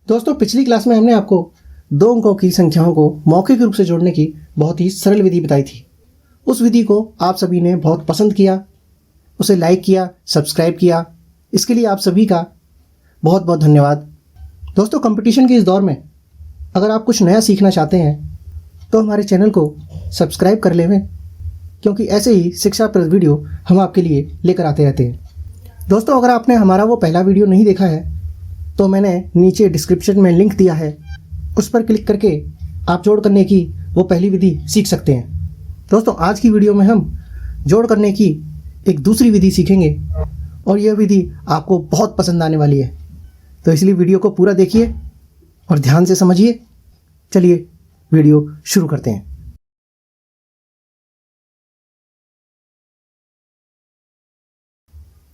दोस्तों, पिछली क्लास में हमने आपको दो अंकों की संख्याओं को मौखिक रूप से जोड़ने की बहुत ही सरल विधि बताई थी। उस विधि को आप सभी ने बहुत पसंद किया, उसे लाइक किया, सब्सक्राइब किया। इसके लिए आप सभी का बहुत बहुत धन्यवाद। दोस्तों, कंपटीशन के इस दौर में अगर आप कुछ नया सीखना चाहते हैं तो हमारे चैनल को सब्सक्राइब कर लें, क्योंकि ऐसे ही शिक्षाप्रद वीडियो हम आपके लिए लेकर आते रहते हैं। दोस्तों, अगर आपने हमारा वो पहला वीडियो नहीं देखा है तो मैंने नीचे डिस्क्रिप्शन में लिंक दिया है, उस पर क्लिक करके आप जोड़ करने की वो पहली विधि सीख सकते हैं। दोस्तों, आज की वीडियो में हम जोड़ करने की एक दूसरी विधि सीखेंगे और यह विधि आपको बहुत पसंद आने वाली है। तो इसलिए वीडियो को पूरा देखिए और ध्यान से समझिए। चलिए वीडियो शुरू करते हैं।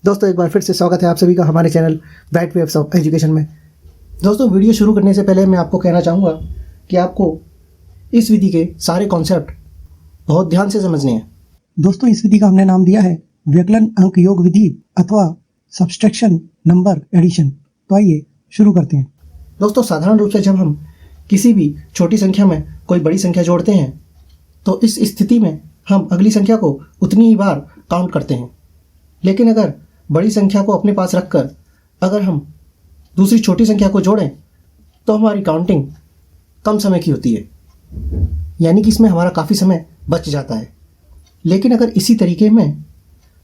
दोस्तों, एक बार फिर से स्वागत है आप सभी का हमारे channel bright waves of education में। दोस्तों, वीडियो शुरू करने से पहले मैं आपको कहना चाहूँगा कि आपको इस विधि के सारे कॉन्सेप्ट बहुत ध्यान से समझने हैं। दोस्तों, इस विधि का हमने नाम दिया है व्यकलन अंक योग विधि अथवा सब्सट्रैक्शन नंबर एडिशन। तो आइए शुरू करते हैं। दोस्तों, साधारण रूप से जब हम किसी भी छोटी संख्या में कोई बड़ी संख्या जोड़ते हैं तो इस स्थिति में हम अगली संख्या को उतनी ही बार काउंट करते हैं। लेकिन अगर बड़ी संख्या को अपने पास रखकर अगर हम दूसरी छोटी संख्या को जोड़ें तो हमारी काउंटिंग कम समय की होती है, यानी कि इसमें हमारा काफ़ी समय बच जाता है। लेकिन अगर इसी तरीके में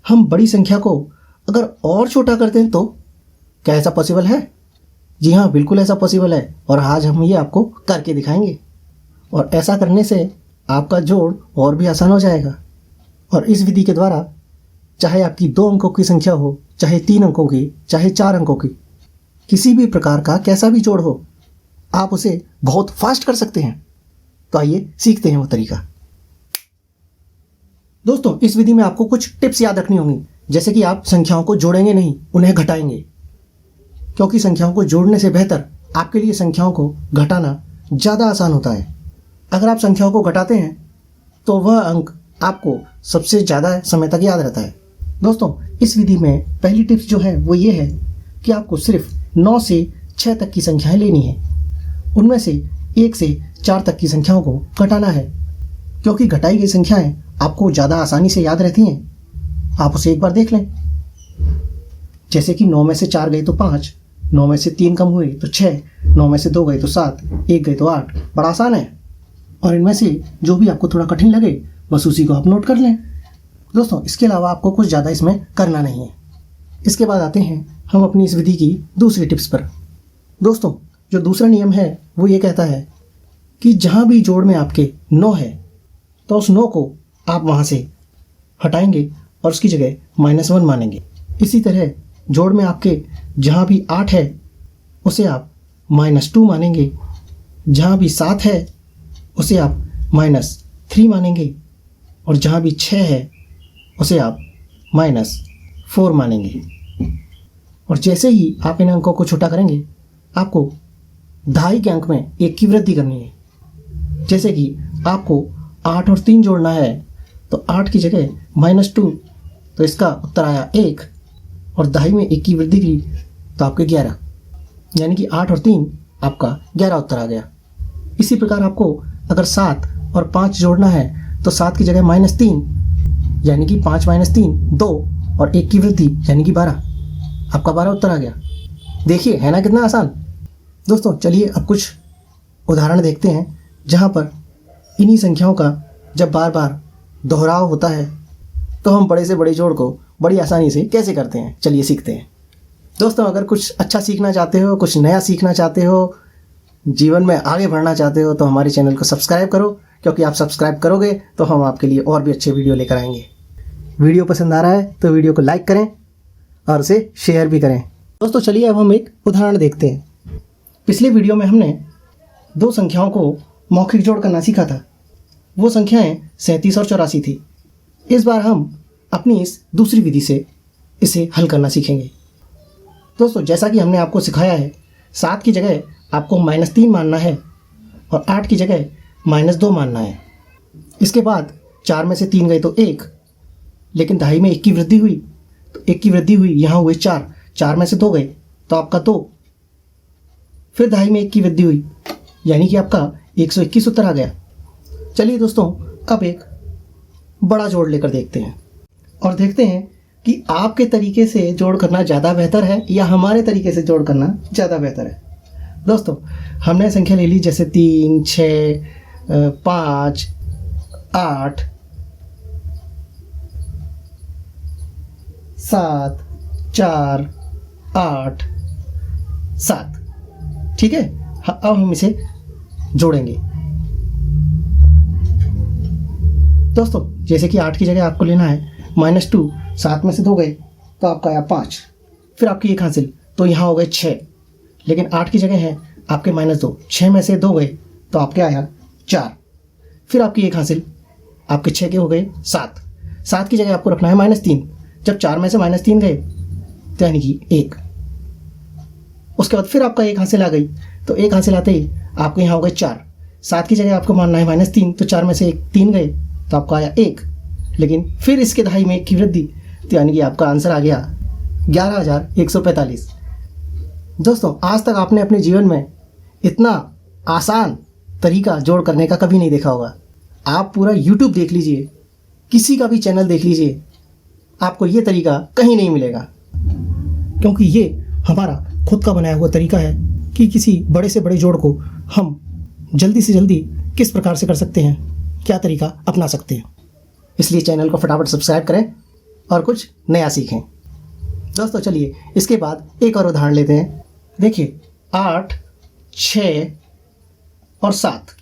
हम बड़ी संख्या को अगर और छोटा कर दें तो क्या ऐसा पॉसिबल है? जी हाँ, बिल्कुल ऐसा पॉसिबल है और आज हम ये आपको करके दिखाएंगे। और ऐसा करने से आपका जोड़ और भी आसान हो जाएगा। और इस विधि के द्वारा चाहे आपकी 2 अंकों की संख्या हो, चाहे 3 अंकों की, चाहे 4 अंकों की, किसी भी प्रकार का कैसा भी जोड़ हो, आप उसे बहुत फास्ट कर सकते हैं। तो आइए सीखते हैं वो तरीका। दोस्तों, इस विधि में आपको कुछ टिप्स याद रखनी होंगी, जैसे कि आप संख्याओं को जोड़ेंगे नहीं, उन्हें घटाएंगे, क्योंकि संख्याओं को जोड़ने से बेहतर आपके लिए संख्याओं को घटाना ज़्यादा आसान होता है। अगर आप संख्याओं को घटाते हैं तो वह अंक आपको सबसे ज़्यादा समय तक याद रहता है। दोस्तों, इस विधि में पहली टिप्स जो है वो ये है कि आपको सिर्फ 9 से 6 तक की संख्याएं लेनी है। उनमें से 1 से 4 तक की संख्याओं को घटाना है, क्योंकि घटाई गई संख्याएं आपको ज़्यादा आसानी से याद रहती हैं। आप उसे एक बार देख लें, जैसे कि 9 में से 4 गए तो 5, 9 में से 3 कम हुए तो 6, 9 में से 2 गए तो 7, 1 गए तो 8। बड़ा आसान है। और इनमें से जो भी आपको थोड़ा कठिन लगे बस उसी को आप नोट कर लें। दोस्तों, इसके अलावा आपको कुछ ज़्यादा इसमें करना नहीं है। इसके बाद आते हैं हम अपनी इस विधि की दूसरी टिप्स पर। दोस्तों, जो दूसरा नियम है वो ये कहता है कि जहाँ भी जोड़ में आपके 9 है तो उस 9 को आप वहाँ से हटाएंगे और उसकी जगह -1 मानेंगे। इसी तरह जोड़ में आपके जहाँ भी 8 है उसे आप -2 मानेंगे, जहाँ भी 7 है उसे आप -3 मानेंगे और जहाँ भी 6 है उसे आप -4 मानेंगे। और जैसे ही आप इन अंकों को छोटा करेंगे आपको दहाई के अंक में 1 की वृद्धि करनी है। जैसे कि आपको 8 और 3 जोड़ना है तो 8 की जगह -2, तो इसका उत्तर आया 1, और दहाई में 1 की वृद्धि की तो आपके 11, यानी कि 8 और 3 आपका 11 उत्तर आ गया। इसी प्रकार आपको अगर 7 और 5 जोड़ना है तो 7 की जगह -3, यानी कि 5 - 3 2, और 1 की वृद्धि यानी कि 12, आपका 12 उत्तर आ गया। देखिए, है ना कितना आसान। दोस्तों, चलिए अब कुछ उदाहरण देखते हैं जहाँ पर इन्हीं संख्याओं का जब बार बार दोहराव होता है तो हम बड़े से बड़े जोड़ को बड़ी आसानी से कैसे करते हैं। चलिए सीखते हैं। दोस्तों, अगर कुछ अच्छा सीखना चाहते हो, कुछ नया सीखना चाहते हो, जीवन में आगे बढ़ना चाहते हो तो हमारे चैनल को सब्सक्राइब करो, क्योंकि आप सब्सक्राइब करोगे तो हम आपके लिए और भी अच्छे वीडियो लेकर आएंगे। वीडियो पसंद आ रहा है तो वीडियो को लाइक करें और उसे शेयर भी करें। दोस्तों, चलिए अब हम एक उदाहरण देखते हैं। पिछले वीडियो में हमने 2 संख्याओं को मौखिक जोड़ करना सीखा था। वो संख्याएं 37 और 84 थी। इस बार हम अपनी इस दूसरी विधि से इसे हल करना सीखेंगे। दोस्तों, जैसा कि हमने आपको सिखाया है, 7 की जगह आपको -3 मानना है और 8 की जगह -2 मानना है। इसके बाद 4 में से 3 गए तो 1, लेकिन दहाई में 1 की वृद्धि हुई तो 1 की वृद्धि हुई, यहाँ हुए 4, 4 में से 2 गए तो आपका 2, फिर दहाई में 1 की वृद्धि हुई, यानी कि आपका 121 उत्तर आ गया। चलिए दोस्तों, अब एक बड़ा जोड़ लेकर देखते हैं और देखते हैं कि आपके तरीके से जोड़ करना ज़्यादा बेहतर है या हमारे तरीके से जोड़ करना ज़्यादा बेहतर है। दोस्तों, हमने संख्या ले ली जैसे 3, 6, 5, 8, 7, 4, 8, 7। ठीक है, अब हम इसे जोड़ेंगे। दोस्तों, जैसे कि 8 की जगह आपको लेना है -2, 7 में से 2 गए तो आपका आया 5, फिर आपकी 1 हासिल तो यहाँ हो गए 6, लेकिन 8 की जगह है आपके -2, 6 में से 2 गए तो आपके आया 4, फिर आपकी 1 हासिल, आपके 6 के हो गए 7, 7 की जगह आपको रखना है -3, जब 4 में से -3 गए तो यानी कि 1, उसके बाद फिर आपका 1 हासिल आ गई तो 1 हासिल आते ही आपके यहाँ हो गए 4, 7 की जगह आपको मानना है -3, तो 4 में से 3 गए तो आपका आया 1, लेकिन फिर इसके दहाई में 1 की वृद्धि, तो यानी कि आपका आंसर आ गया 11,145। दोस्तों, आज तक आपने अपने जीवन में इतना आसान तरीका जोड़ करने का कभी नहीं देखा होगा। आप पूरा YouTube देख लीजिए, किसी का भी चैनल देख लीजिए, आपको ये तरीका कहीं नहीं मिलेगा, क्योंकि ये हमारा खुद का बनाया हुआ तरीका है कि किसी बड़े से बड़े जोड़ को हम जल्दी से जल्दी किस प्रकार से कर सकते हैं, क्या तरीका अपना सकते हैं। इसलिए चैनल को फटाफट सब्सक्राइब करें और कुछ नया सीखें। दोस्तों, चलिए इसके बाद एक और उदाहरण लेते हैं। देखिए, 8, 6 और 7,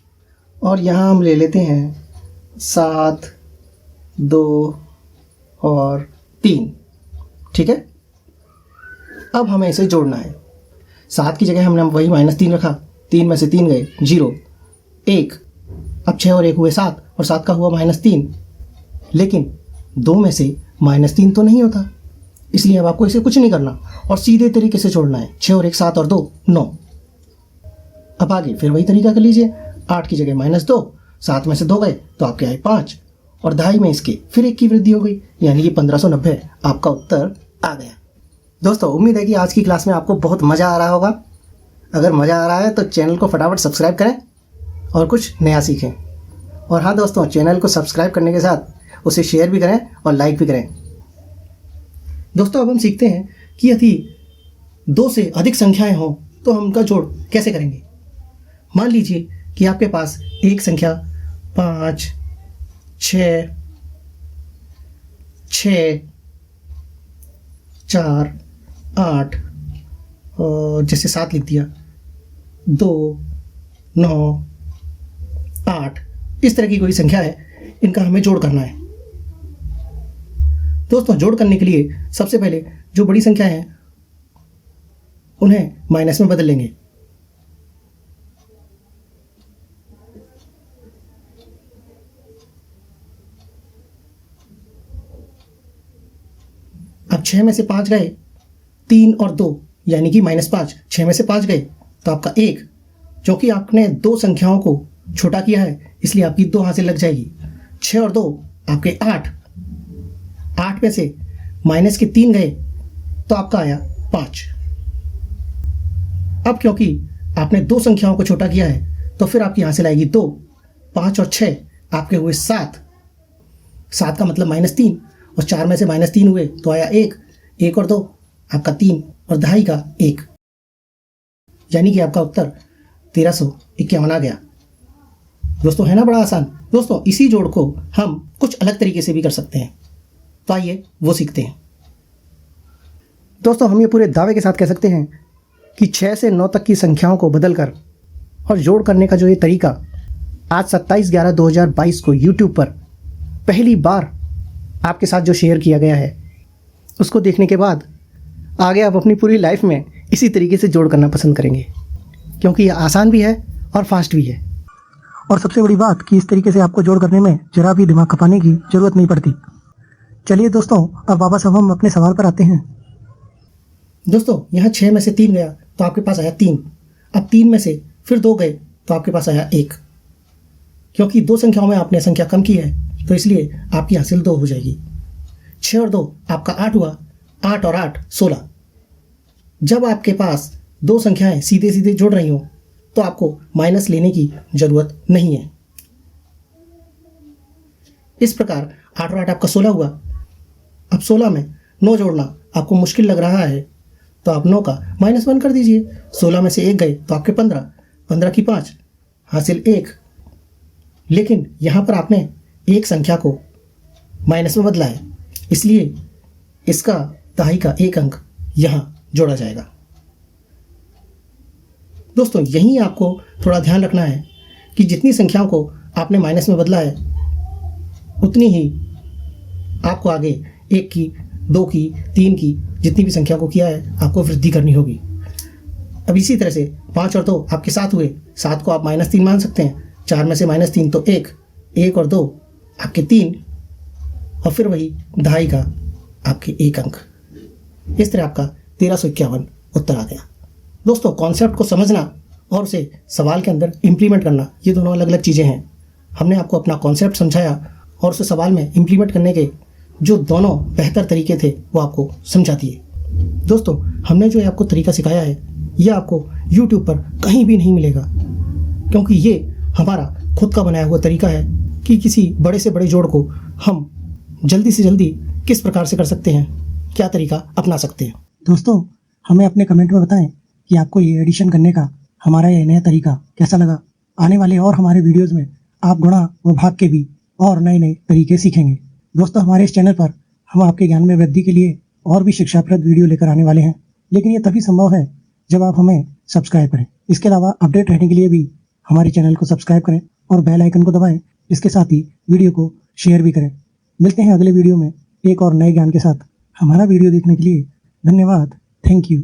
और यहाँ हम ले लेते हैं 7, 2 और 3। ठीक है, अब हमें इसे जोड़ना है। 7 की जगह हमने वही -3 रखा, 3 में से 3 गए 0, 1, अब 6 और 1 हुए 7 और 7 का हुआ -3, लेकिन 2 में से -3 तो नहीं होता, इसलिए अब आपको इसे कुछ नहीं करना और सीधे तरीके से जोड़ना है। 6 और 1 7 और 2 9। अब आगे फिर वही तरीका कर लीजिए। 8 की जगह -2, 7 में से 2 गए तो आपके आए 5, और दहाई में इसके फिर 1 की वृद्धि हो गई, यानी कि 1590 आपका उत्तर आ गया। दोस्तों, उम्मीद है कि आज की क्लास में आपको बहुत मज़ा आ रहा होगा। अगर मज़ा आ रहा है तो चैनल को फटाफट सब्सक्राइब करें और कुछ नया सीखें। और हाँ दोस्तों, चैनल को सब्सक्राइब करने के साथ उसे शेयर भी करें और लाइक भी करें। दोस्तों, अब हम सीखते हैं कि यदि 2 से अधिक संख्याएं हों तो हम उनका जोड़ कैसे करेंगे। मान लीजिए कि आपके पास एक संख्या 5, 6, 4, 8 और जैसे 7 लिख दिया, 2, 9, 8, इस तरह की कोई संख्या है, इनका हमें जोड़ करना है। दोस्तों, जोड़ करने के लिए सबसे पहले जो बड़ी संख्या है उन्हें माइनस में बदल लेंगे। अब 6 में से 5 गए, 3 और 2 यानी कि -5, 6 में से 5 गए तो आपका 1, जो कि आपने 2 संख्याओं को छोटा किया है इसलिए आपकी 2 हासिल लग जाएगी। 6 और 2 आपके 8, 8 में से माइनस के 3 गए तो आपका आया 5। अब क्योंकि आपने 2 संख्याओं को छोटा किया है तो फिर आपकी हासिल आएगी 2, 5 और 6 आपके हुए 7, 7 का मतलब -3, और 4 में से -3 हुए तो आया 1, 1 और 2 आपका 3 और दहाई का 1, यानी कि आपका उत्तर 1351 आ गया। दोस्तों, है ना बड़ा आसान। दोस्तों, इसी जोड़ को हम कुछ अलग तरीके से भी कर सकते हैं, तो आइए वो सीखते हैं। दोस्तों, हम ये पूरे दावे के साथ कह सकते हैं कि 6 से 9 तक की संख्याओं को बदलकर और जोड़ करने का जो ये तरीका आज 27/11/2022 को YouTube पर पहली बार आपके साथ जो शेयर किया गया है, उसको देखने के बाद आगे आप अपनी पूरी लाइफ में इसी तरीके से जोड़ करना पसंद करेंगे, क्योंकि ये आसान भी है और फास्ट भी है। और सबसे बड़ी बात कि इस तरीके से आपको जोड़ करने में जरा भी दिमाग खपाने की ज़रूरत नहीं पड़ती। चलिए दोस्तों, अब वापस हम अपने सवाल पर आते हैं। दोस्तों, यहाँ 6 में से 3 गया तो आपके पास आया 3, अब 3 में से फिर 2 गए तो आपके पास आया 1। क्योंकि 2 संख्याओं में आपने संख्या कम की है तो इसलिए आपकी हासिल 2 हो जाएगी। 6 और 2 आपका 8 हुआ, 8 और 8 16। जब आपके पास दो संख्याएं सीधे सीधे जुड़ रही हो तो आपको माइनस लेने की जरूरत नहीं है। इस प्रकार 8 और 8 आपका 16 हुआ। अब 16 में 9 जोड़ना आपको मुश्किल लग रहा है तो आप 9 का -1 कर दीजिए। 16 में से 1 गए तो आपके 15, 15 की 5 हासिल 1। लेकिन यहाँ पर आपने एक संख्या को माइनस में बदला है, इसलिए इसका दहाई का एक अंक यहाँ जोड़ा जाएगा। दोस्तों यहीं आपको थोड़ा ध्यान रखना है कि जितनी संख्याओं को आपने माइनस में बदला है उतनी ही आपको आगे 1 की, 2 की, 3 की जितनी भी संख्या को किया है आपको वृद्धि करनी होगी। अब इसी तरह से 5 और 2 आपके 7 हुए। 7 को आप -3 मान सकते हैं। 4 में से -3 तो 1, 1 और 2 आपके 3 और फिर वही दहाई का आपके 1 अंक। इस तरह आपका 1351 उत्तर आ गया। दोस्तों कॉन्सेप्ट को समझना और उसे सवाल के अंदर इम्प्लीमेंट करना ये दोनों अलग अलग चीज़ें हैं। हमने आपको अपना कॉन्सेप्ट समझाया और उसे सवाल में इम्प्लीमेंट करने के जो दोनों बेहतर तरीके थे वो आपको समझा दिए। दोस्तों हमने जो आपको तरीका सिखाया है यह आपको YouTube पर कहीं भी नहीं मिलेगा, क्योंकि ये हमारा खुद का बनाया हुआ तरीका है कि किसी बड़े से बड़े जोड़ को हम जल्दी से जल्दी किस प्रकार से कर सकते हैं, क्या तरीका अपना सकते हैं। दोस्तों हमें अपने कमेंट में बताएं कि आपको ये एडिशन करने का हमारा ये नया तरीका कैसा लगा। आने वाले और हमारे वीडियोज़ में आप गुणा व भाग के भी और नए नए तरीके सीखेंगे। दोस्तों हमारे इस चैनल पर हम आपके ज्ञान में वृद्धि के लिए और भी शिक्षाप्रद वीडियो लेकर आने वाले हैं, लेकिन ये तभी संभव है जब आप हमें सब्सक्राइब करें। इसके अलावा अपडेट रहने के लिए भी हमारे चैनल को सब्सक्राइब करें और बेल आइकन को दबाएं। इसके साथ ही वीडियो को शेयर भी करें। मिलते हैं अगले वीडियो में एक और नए ज्ञान के साथ। हमारा वीडियो देखने के लिए धन्यवाद। Thank you.